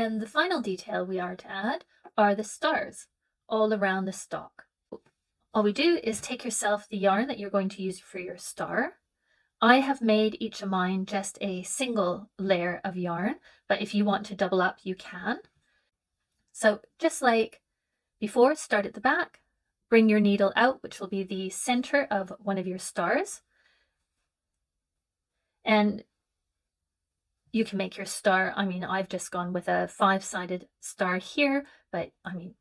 And the final detail we are to add are the stars all around the stalk. All we do is take yourself the yarn that you're going to use for your star. I have made each of mine just a single layer of yarn, but if you want to double up, you can. So just like before, start at the back, bring your needle out, which will be the center of one of your stars. And you can make your star, I've just gone with a 5-sided star here, but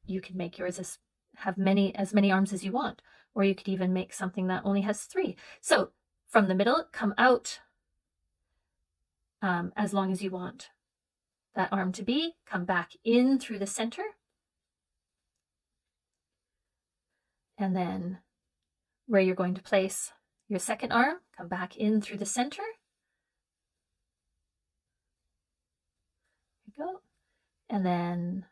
you can make yours have as many arms as you want, or you could even make something that only has 3. So from the middle, come out as long as you want that arm to be, come back in through the center, and then where you're going to place your second arm, come back in through the center. There you go. And then,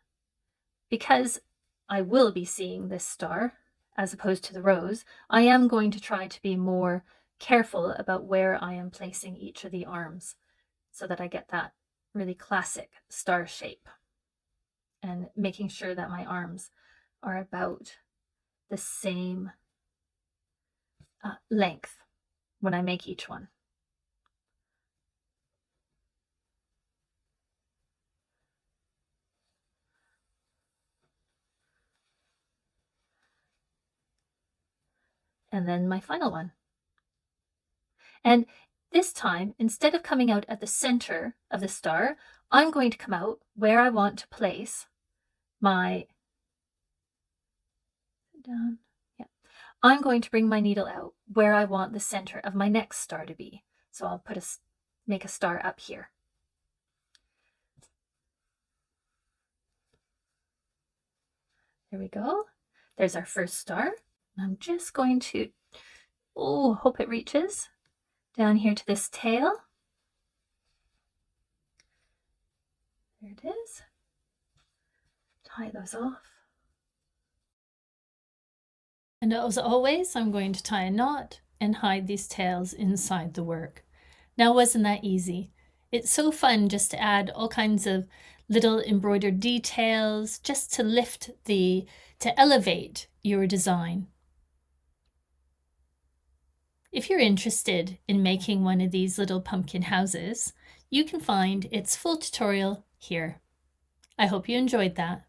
because I will be seeing this star as opposed to the rose, I am going to try to be more careful about where I am placing each of the arms so that I get that really classic star shape, and making sure that my arms are about the same length when I make each one. And then my final one. And this time, instead of coming out at the center of the star, I'm going to come out where I want to place my down. Yeah. I'm going to bring my needle out where I want the center of my next star to be. So I'll make a star up here. There we go. There's our first star. I'm just going to, hope it reaches down here to this tail. There it is. Tie those off. And as always, I'm going to tie a knot and hide these tails inside the work. Now, wasn't that easy? It's so fun just to add all kinds of little embroidered details just to elevate your design. If you're interested in making one of these little pumpkin houses, you can find its full tutorial here. I hope you enjoyed that.